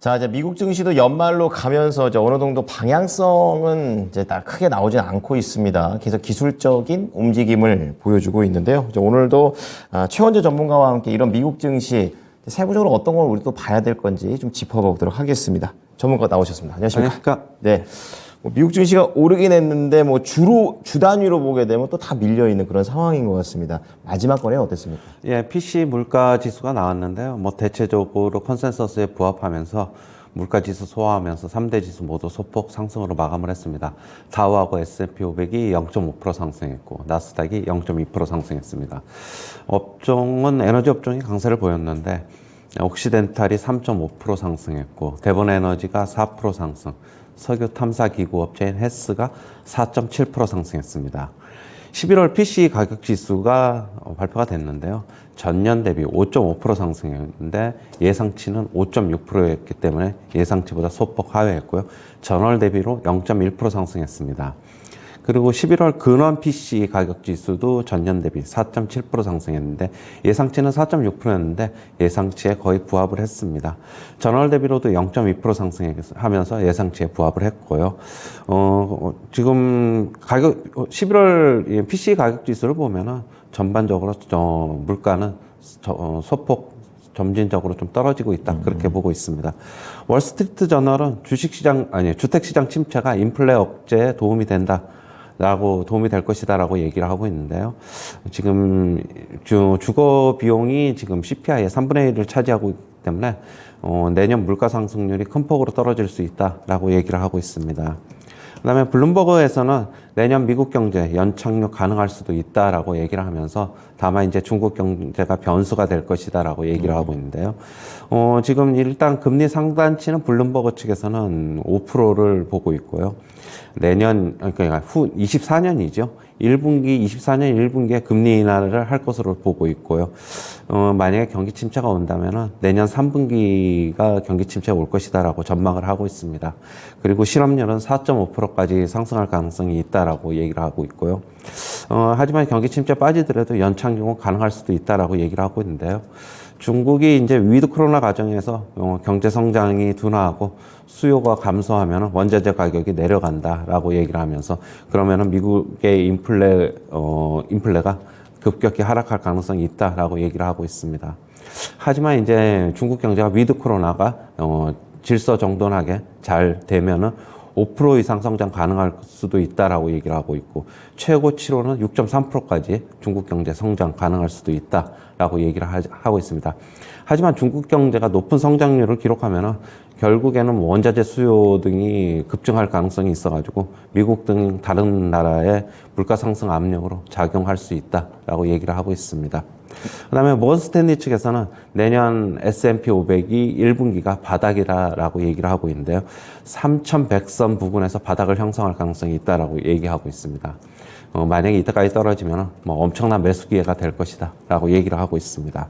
자, 이제 미국 증시도 연말로 가면서 이제 어느 정도 방향성은 이제 다 크게 나오진 않고 있습니다. 계속 기술적인 움직임을 보여주고 있는데요. 이제 오늘도 최원재 전문가와 함께 이런 미국 증시 세부적으로 어떤 걸 우리도 봐야 될 건지 좀 짚어보도록 하겠습니다. 전문가 나오셨습니다. 안녕하십니까? 네. 미국 증시가 오르긴 했는데 주로 주 단위로 보게 되면 또 다 밀려 있는 그런 상황인 것 같습니다. 마지막 건에 어땠습니까? 예, PC 물가 지수가 나왔는데요. 대체적으로 컨센서스에 부합하면서 물가 지수 소화하면서 3대 지수 모두 소폭 상승으로 마감을 했습니다. 다우하고 S&P 500이 0.5% 상승했고 나스닥이 0.2% 상승했습니다. 업종은 에너지 업종이 강세를 보였는데 옥시덴탈이 3.5% 상승했고 대본에너지가 4% 상승, 석유 탐사 기구 업체인 헤스가 4.7% 상승했습니다. 11월 PC 가격 지수가 발표가 됐는데요. 전년 대비 5.5% 상승했는데 예상치는 5.6%였기 때문에 예상치보다 소폭 하회했고요. 전월 대비로 0.1% 상승했습니다. 그리고 11월 근원 PC 가격 지수도 전년 대비 4.7% 상승했는데 예상치는 4.6%였는데 예상치에 거의 부합을 했습니다. 전월 대비로도 0.2% 상승하면서 예상치에 부합을 했고요. 지금 11월 PC 가격 지수를 보면은 전반적으로 물가는 소폭 점진적으로 좀 떨어지고 있다. 그렇게 보고 있습니다. 월스트리트 저널은 주택시장 침체가 인플레 억제에 도움이 될 것이다라고 얘기를 하고 있는데요. 지금 주거 비용이 지금 CPI의 3분의 1을 차지하고 있기 때문에 내년 물가 상승률이 큰 폭으로 떨어질 수 있다라고 얘기를 하고 있습니다. 그다음에 블룸버그에서는 내년 미국 경제 연착륙 가능할 수도 있다라고 얘기를 하면서 다만 이제 중국 경제가 변수가 될 것이다라고 얘기를 하고 있는데요. 지금 일단 금리 상단치는 블룸버그 측에서는 5%를 보고 있고요. 내년 그러니까 후 24년이죠. 24년 1분기에 금리 인하를 할 것으로 보고 있고요. 만약에 경기 침체가 온다면은 내년 3분기가 경기 침체가 올 것이다라고 전망을 하고 있습니다. 그리고 실업률은 4.5%까지 상승할 가능성이 있다라고 얘기를 하고 있고요. 하지만 경기 침체 빠지더라도 연착륙은 가능할 수도 있다라고 얘기를 하고 있는데요. 중국이 이제 위드 코로나 과정에서 경제 성장이 둔화하고 수요가 감소하면 원자재 가격이 내려간다라고 얘기를 하면서 그러면은 미국의 인플레가 급격히 하락할 가능성이 있다라고 얘기를 하고 있습니다. 하지만 이제 중국 경제가 위드 코로나가 질서정돈하게 잘 되면은 5% 이상 성장 가능할 수도 있다라고 얘기를 하고 있고 최고치로는 6.3%까지 중국 경제 성장 가능할 수도 있다라고 얘기를 하고 있습니다. 하지만 중국 경제가 높은 성장률을 기록하면은 결국에는 원자재 수요 등이 급증할 가능성이 있어가지고 미국 등 다른 나라의 물가 상승 압력으로 작용할 수 있다라고 얘기를 하고 있습니다. 그다음에 모건 스탠리 측에서는 내년 S&P 500이 1분기가 바닥이라고 얘기를 하고 있는데요. 3,100선 부근에서 바닥을 형성할 가능성이 있다라고 얘기하고 있습니다. 만약에 이때까지 떨어지면 엄청난 매수 기회가 될 것이다라고 얘기를 하고 있습니다.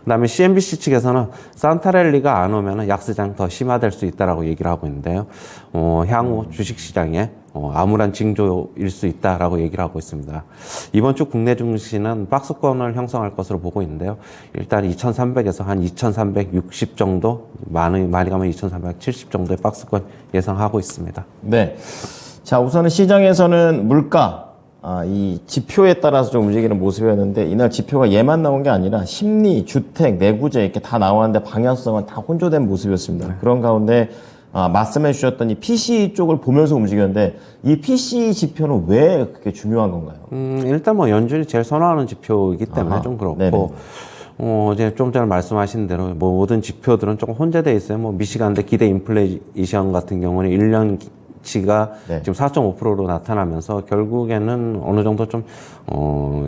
그다음에 CNBC 측에서는 산타랠리가 안 오면 약세장 더 심화될 수 있다라고 얘기를 하고 있는데요. 향후 주식시장에 암울한 징조일 수 있다라고 얘기를 하고 있습니다. 이번 주 국내 증시는 박스권을 형성할 것으로 보고 있는데요. 일단 2,300에서 한 2,360 정도, 많이 가면 2,370 정도의 박스권 예상하고 있습니다. 네. 자, 우선은 시장에서는 물가, 이 지표에 따라서 좀 움직이는 모습이었는데 이날 지표가 얘만 나온 게 아니라 심리, 주택, 내구재 이렇게 다 나왔는데 방향성은 다 혼조된 모습이었습니다. 네. 그런 가운데 말씀해 주셨던 이 PC 쪽을 보면서 움직였는데 이 PC 지표는 왜 그렇게 중요한 건가요? 일단 연준이 제일 선호하는 지표이기 때문에 좀 그렇고 네네. 이제 좀 전에 말씀하신 대로 모든 지표들은 조금 혼재돼 있어요. 미시간대 기대 인플레이션 같은 경우는 1년 치가 네. 지금 4.5%로 나타나면서 결국에는 어느 정도 좀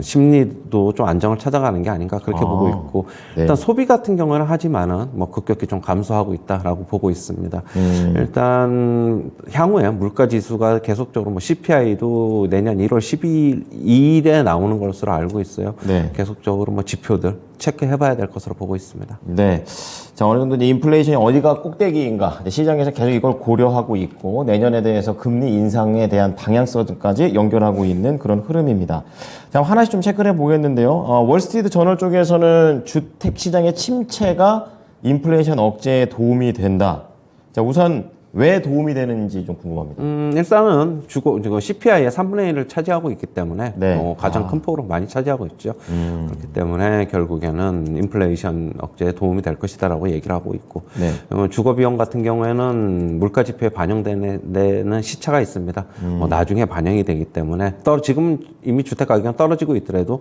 심리도 좀 안정을 찾아가는 게 아닌가 그렇게 보고 있고 네. 일단 소비 같은 경우는 하지만은 급격히 좀 감소하고 있다라고 보고 있습니다. 일단 향후에 물가 지수가 계속적으로 CPI도 내년 1월 12일에 나오는 것으로 알고 있어요. 네. 계속적으로 지표들 체크해봐야 될 것으로 보고 있습니다. 네. 자, 어느 정도 인플레이션이 어디가 꼭대기인가 시장에서 계속 이걸 고려하고 있고 내년에 대해서 금리 인상에 대한 방향성까지 연결하고 있는 그런 흐름입니다. 자, 하나씩 좀 체크를 해보겠는데요. 월스트리트 저널 쪽에서는 주택 시장의 침체가 인플레이션 억제에 도움이 된다. 자, 우선 왜 도움이 되는지 좀 궁금합니다. 일단은 지금 CPI의 3분의 1을 차지하고 있기 때문에 네. 가장 큰 폭으로 많이 차지하고 있죠. 그렇기 때문에 결국에는 인플레이션 억제에 도움이 될 것이다라고 얘기를 하고 있고 네. 주거 비용 같은 경우에는 물가 지표에 반영되는 데는 시차가 있습니다. 나중에 반영이 되기 때문에 지금 이미 주택 가격이 떨어지고 있더라도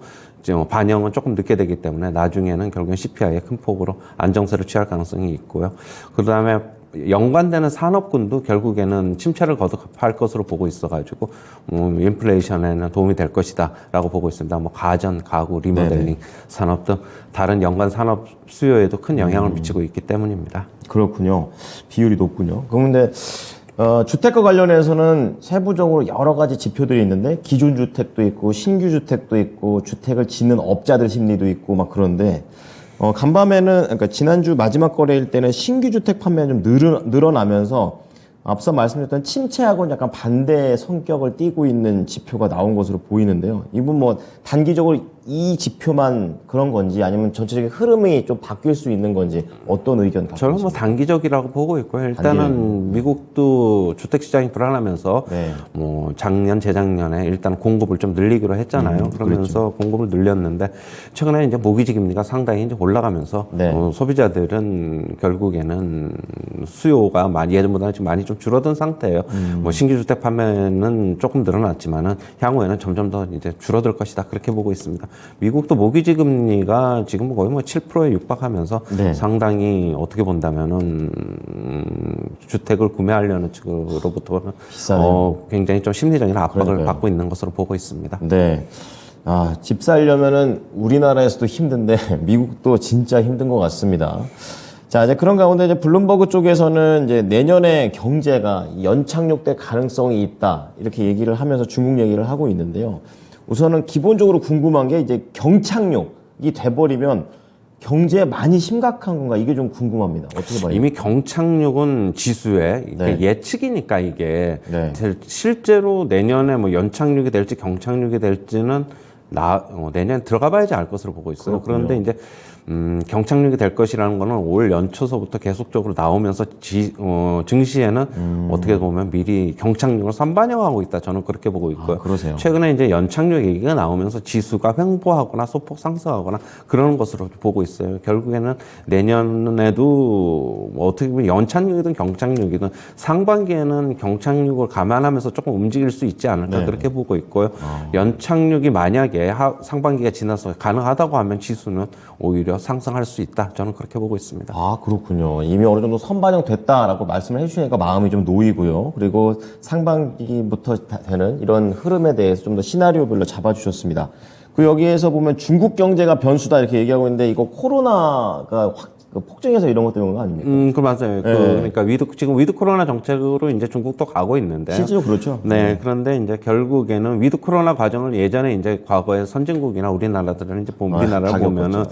반영은 조금 늦게 되기 때문에 나중에는 결국엔 CPI의 큰 폭으로 안정세를 취할 가능성이 있고요. 그다음에 연관되는 산업군도 결국에는 침체를 거듭할 것으로 보고 있어가지고 인플레이션에는 도움이 될 것이다라고 보고 있습니다. 뭐 가전, 가구, 리모델링 네네. 산업 등 다른 연관 산업 수요에도 큰 영향을 미치고 있기 때문입니다. 그렇군요. 비율이 높군요. 그런데 주택과 관련해서는 세부적으로 여러 가지 지표들이 있는데 기존 주택도 있고 신규 주택도 있고 주택을 짓는 업자들 심리도 있고 막 그런데 간밤에는 그러니까 지난주 마지막 거래일 때는 신규 주택 판매가 좀 늘어나면서 앞서 말씀드렸던 침체하고는 약간 반대의 성격을 띠고 있는 지표가 나온 것으로 보이는데요. 이분 뭐 단기적으로 이 지표만 그런 건지 아니면 전체적인 흐름이 좀 바뀔 수 있는 건지 어떤 의견 갖고 저는 뭐 계십니까? 단기적이라고 보고 있고요. 일단은 미국도 주택 시장이 불안하면서 네. 뭐 작년, 재작년에 일단 공급을 좀 늘리기로 했잖아요. 그러면서 공급을 늘렸는데 최근에 이제 모기지 금리가 상당히 이제 올라가면서 네. 소비자들은 결국에는 수요가 예전보다는 지금 많이 좀 줄어든 상태예요. 뭐 신규 주택 판매는 조금 늘어났지만은 향후에는 점점 더 이제 줄어들 것이다 그렇게 보고 있습니다. 미국도 모기지 금리가 지금 거의 뭐 7%에 육박하면서 네. 상당히 어떻게 본다면은 주택을 구매하려는 측으로부터는 굉장히 좀 심리적인 압박을 그러니까요. 받고 있는 것으로 보고 있습니다. 네. 집 살려면은 우리나라에서도 힘든데 미국도 진짜 힘든 것 같습니다. 자, 이제 그런 가운데 이제 블룸버그 쪽에서는 이제 내년에 경제가 연착륙될 가능성이 있다. 이렇게 얘기를 하면서 중국 얘기를 하고 있는데요. 우선은 기본적으로 궁금한 게 이제 경착륙이 돼버리면 경제에 많이 심각한 건가? 이게 좀 궁금합니다. 어떻게 봐요? 이미 경착륙은 지수에 네. 예측이니까 이게 네. 실제로 내년에 뭐 연착륙이 될지 경착륙이 될지는 내년 들어가 봐야지 알 것으로 보고 있어요. 그렇군요. 그런데 이제 경착륙이 될 것이라는 거는 올 연초서부터 계속적으로 나오면서 증시에는 어떻게 보면 미리 경착륙을 선반영하고 있다. 저는 그렇게 보고 있고요. 그러세요? 최근에 이제 연착륙 얘기가 나오면서 지수가 횡보하거나 소폭 상승하거나 그런 것으로 보고 있어요. 결국에는 내년에도 뭐 어떻게 보면 연착륙이든 경착륙이든 상반기에는 경착륙을 감안하면서 조금 움직일 수 있지 않을까 그렇게 보고 있고요. 연착륙이 만약에 상반기가 지나서 가능하다고 하면 지수는 오히려 상승할 수 있다. 저는 그렇게 보고 있습니다. 그렇군요. 이미 어느 정도 선반영됐다라고 말씀을 해주시니까 마음이 좀 놓이고요. 그리고 상반기부터 되는 이런 흐름에 대해서 좀 더 시나리오별로 잡아주셨습니다. 여기에서 보면 중국 경제가 변수다 이렇게 얘기하고 있는데 이거 코로나가 폭증해서 이런 것 때문인 거 아닙니까? 그 맞아요. 그러니까 지금 위드 코로나 정책으로 이제 중국도 가고 있는데. 실제로 그렇죠. 네. 그런데 이제 결국에는 위드 코로나 과정을 예전에 이제 과거에 선진국이나 우리나라들은 이제 우리나라를 보면은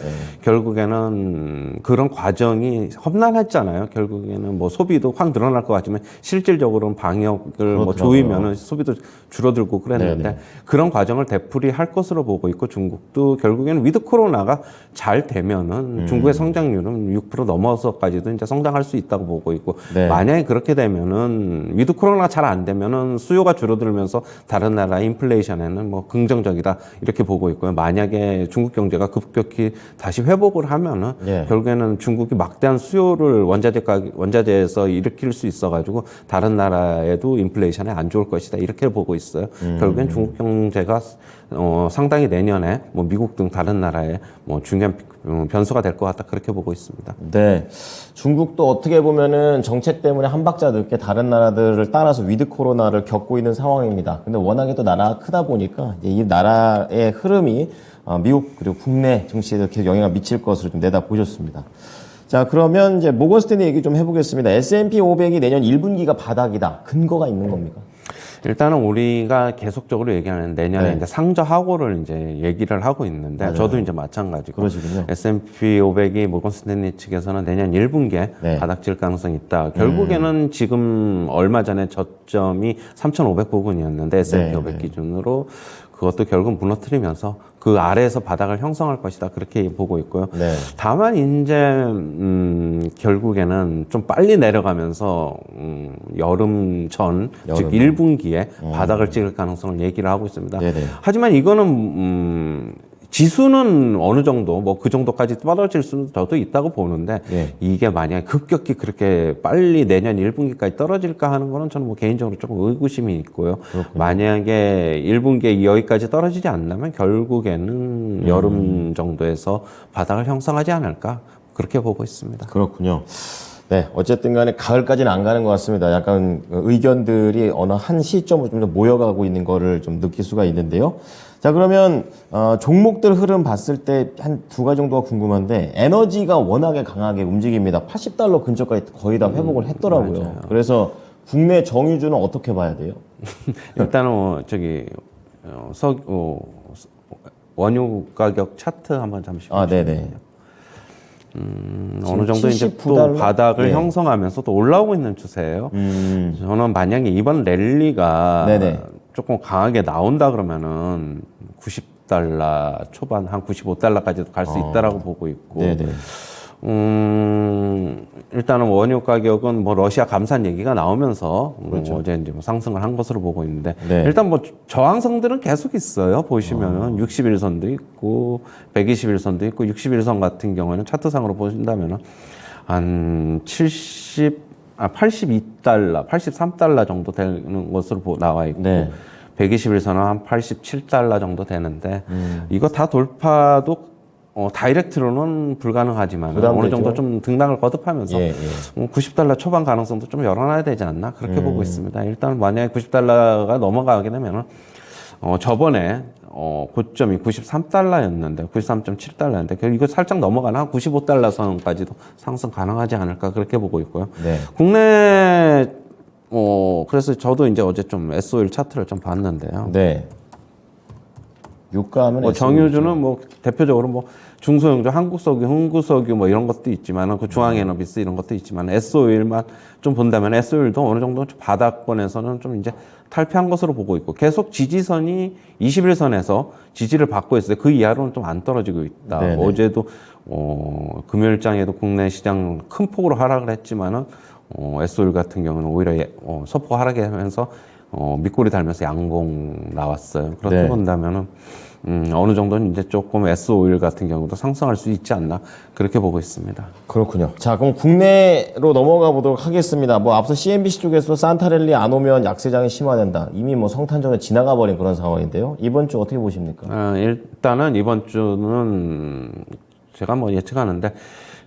결국에는 그런 과정이 험난했잖아요. 결국에는 뭐 소비도 확 늘어날 것 같지만 실질적으로는 방역을 뭐 조이면은 소비도 줄어들고 그랬는데 그런 과정을 되풀이할 것으로 보고 있고 중국도 결국에는 위드 코로나가 잘 되면은 중국의 성장률은 6% 넘어서까지도 이제 성장할 수 있다고 보고 있고 만약에 그렇게 되면은 위드 코로나가 잘 안 되면은 수요가 줄어들면서 다른 나라 인플레이션에는 뭐 긍정적이다 이렇게 보고 있고요. 만약에 중국 경제가 급격히 다시 회복을 하면은 결국에는 중국이 막대한 수요를 원자재에서 일으킬 수 있어가지고 다른 나라에도 인플레이션에 안 좋을 것이다 이렇게 보고 있어요. 결국엔 중국 경제가 상당히 내년에 뭐 미국 등 다른 나라에 뭐 중요한 변수가 될 것 같다 그렇게 보고 있습니다. 네, 중국도 어떻게 보면은 정책 때문에 한 박자 늦게 다른 나라들을 따라서 위드 코로나를 겪고 있는 상황입니다. 근데 워낙에 또 나라가 크다 보니까 이제 이 나라의 흐름이 미국 그리고 국내 정치에도 계속 영향을 미칠 것으로 좀 내다 보셨습니다. 자, 그러면 이제 모건 스탠리 얘기 좀 해보겠습니다. S&P 500이 내년 1분기가 바닥이다. 근거가 있는 겁니까? 일단은 우리가 계속적으로 얘기하는 내년에 이제 상저하고를 이제 얘기를 하고 있는데 저도 이제 마찬가지고 그러시군요. S&P 500이 모건 스탠리 측에서는 내년 1분기에 바닥질 가능성이 있다. 결국에는 지금 얼마 전에 저점이 3,500부근이었는데 S&P 500 기준으로 그것도 결국 무너뜨리면서 그 아래에서 바닥을 형성할 것이다. 그렇게 보고 있고요. 네. 다만 이제 결국에는 좀 빨리 내려가면서 여름 전, 즉 1분기에 바닥을 찍을 가능성을 얘기를 하고 있습니다. 네네. 하지만 이거는 지수는 어느 정도 뭐 그 정도까지 떨어질 수는 저도 있다고 보는데 예. 이게 만약에 급격히 그렇게 빨리 내년 1분기까지 떨어질까 하는 거는 저는 뭐 개인적으로 조금 의구심이 있고요. 만약에 1분기에 여기까지 떨어지지 않는다면 결국에는 여름 정도에서 바닥을 형성하지 않을까 그렇게 보고 있습니다. 그렇군요. 네, 어쨌든 간에 가을까지는 안 가는 것 같습니다. 약간 의견들이 어느 한 시점으로 좀 더 모여가고 있는 거를 좀 느낄 수가 있는데요. 자, 그러면 종목들 흐름 봤을 때 한 두 가지 정도가 궁금한데 에너지가 워낙에 강하게 움직입니다. 80달러 근처까지 거의 다 회복을 했더라고요. 맞아요. 그래서 국내 정유주는 어떻게 봐야 돼요? 일단은 원유 가격 차트 한번 잠시 아, 네네. 어느 정도 이제 또 79달러? 바닥을 네. 형성하면서 또 올라오고 있는 추세예요. 저는 만약에 이번 랠리가 네네. 조금 강하게 나온다 그러면은 90달러 초반 한 95달러까지도 갈 수 있다라고 보고 있고. 네네. 일단은 원유 가격은 뭐 러시아 감산 얘기가 나오면서 그렇죠. 어제 이제 뭐 상승을 한 것으로 보고 있는데 네. 일단 뭐 저항성들은 계속 있어요. 보시면은 61선도 있고 121선도 있고 61선 같은 경우에는 차트상으로 보신다면은 한 82달러, 83달러 정도 되는 것으로 나와 있고 네. 121선은 한 87달러 정도 되는데 이거 다 돌파도 다이렉트로는 불가능하지만 부담되죠. 어느 정도 좀 등락을 거듭하면서 예, 90달러 초반 가능성도 좀 열어놔야 되지 않나 그렇게 보고 있습니다. 일단 만약에 90달러가 넘어가게 되면은 저번에 고점이 93달러였는데 93.7달러였는데 이거 살짝 넘어가나 한 95달러 선까지도 상승 가능하지 않을까 그렇게 보고 있고요. 네. 국내 그래서 저도 이제 어제 좀 S-오일 차트를 좀 봤는데요. 네. 유가하면 정유주는 뭐 대표적으로 뭐 중소형주, 한국석유, 흥구석유 뭐 이런 것도 있지만 그 중앙에너비스 이런 것도 있지만 S-오일만 좀 본다면 S-오일도 어느 정도 바닥권에서는 좀 이제 탈피한 것으로 보고 있고 계속 지지선이 21선에서 지지를 받고 있어요. 그 이하로는 좀 안 떨어지고 있다. 네네. 어제도 금요일장에도 국내 시장 큰 폭으로 하락을 했지만은 S-오일 같은 경우는 오히려 소폭 하락하면서 밑꼬리 달면서 양봉 나왔어요. 그렇게 네. 본다면은 어느 정도는 이제 조금 S-오일 같은 경우도 상승할 수 있지 않나 그렇게 보고 있습니다. 그렇군요. 자, 그럼 국내로 넘어가 보도록 하겠습니다. 뭐 앞서 CNBC 쪽에서 산타랠리 안 오면 약세장이 심화된다. 이미 뭐 성탄절에 지나가 버린 그런 상황인데요. 이번 주 어떻게 보십니까? 일단은 이번 주는 제가 뭐 예측하는데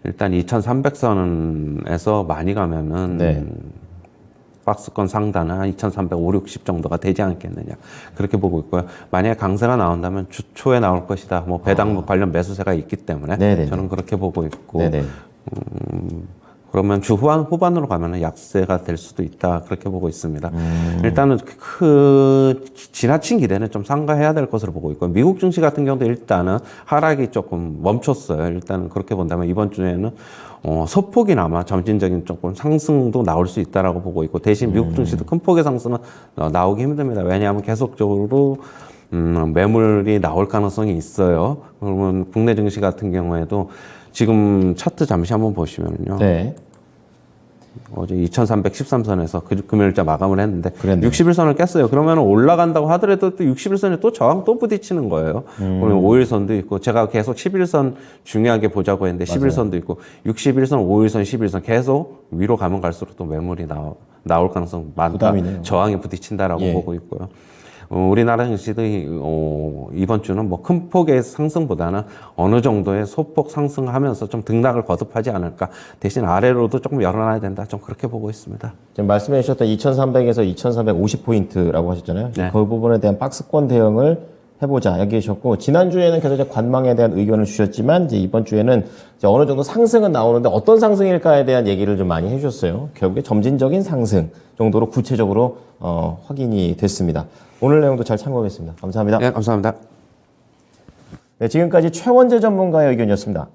일단 2300선에서 많이 가면은 네. 박스권 상단은 한 2,350 정도가 되지 않겠느냐 그렇게 보고 있고요. 만약에 강세가 나온다면 주 초에 나올 것이다. 뭐 배당 관련 매수세가 있기 때문에 네네네. 저는 그렇게 보고 있고 네네. 그러면 주 후반으로 가면은 약세가 될 수도 있다 그렇게 보고 있습니다. 일단은 지나친 기대는 좀 상가해야 될 것으로 보고 있고 미국 증시 같은 경우도 일단은 하락이 조금 멈췄어요. 일단은 그렇게 본다면 이번 주에는 소폭이나마 점진적인 조금 상승도 나올 수 있다라고 보고 있고 대신 미국 증시도 큰 폭의 상승은 나오기 힘듭니다. 왜냐하면 계속적으로 매물이 나올 가능성이 있어요. 그러면 국내 증시 같은 경우에도 지금 차트 잠시 한번 보시면요. 네. 어제 2313선에서 금요일자 마감을 했는데 그랬네요. 61선을 깼어요. 그러면 올라간다고 하더라도 또 61선에 또 저항 또 부딪히는 거예요. 그러면 5일선도 있고 제가 계속 11선 중요하게 보자고 했는데 11선도 있고 61선, 5일선, 11선 계속 위로 가면 갈수록 또 매물이 나올 가능성 많다. 부담이네요. 저항에 부딪힌다라고 예. 보고 있고요. 우리나라 증시도 이번 주는 뭐 큰 폭의 상승보다는 어느 정도의 소폭 상승하면서 좀 등락을 거듭하지 않을까. 대신 아래로도 조금 열어놔야 된다. 좀 그렇게 보고 있습니다. 지금 말씀해 주셨던 2300에서 2450포인트라고 하셨잖아요. 네. 그 부분에 대한 박스권 대응을 해보자 얘기해 주셨고 지난주에는 계속 이제 관망에 대한 의견을 주셨지만 이제 이번 주에는 이제 어느 정도 상승은 나오는데 어떤 상승일까에 대한 얘기를 좀 많이 해주셨어요. 결국에 점진적인 상승 정도로 구체적으로 확인이 됐습니다. 오늘 내용도 잘 참고하겠습니다. 감사합니다. 네, 감사합니다. 네, 지금까지 최원재 전문가의 의견이었습니다.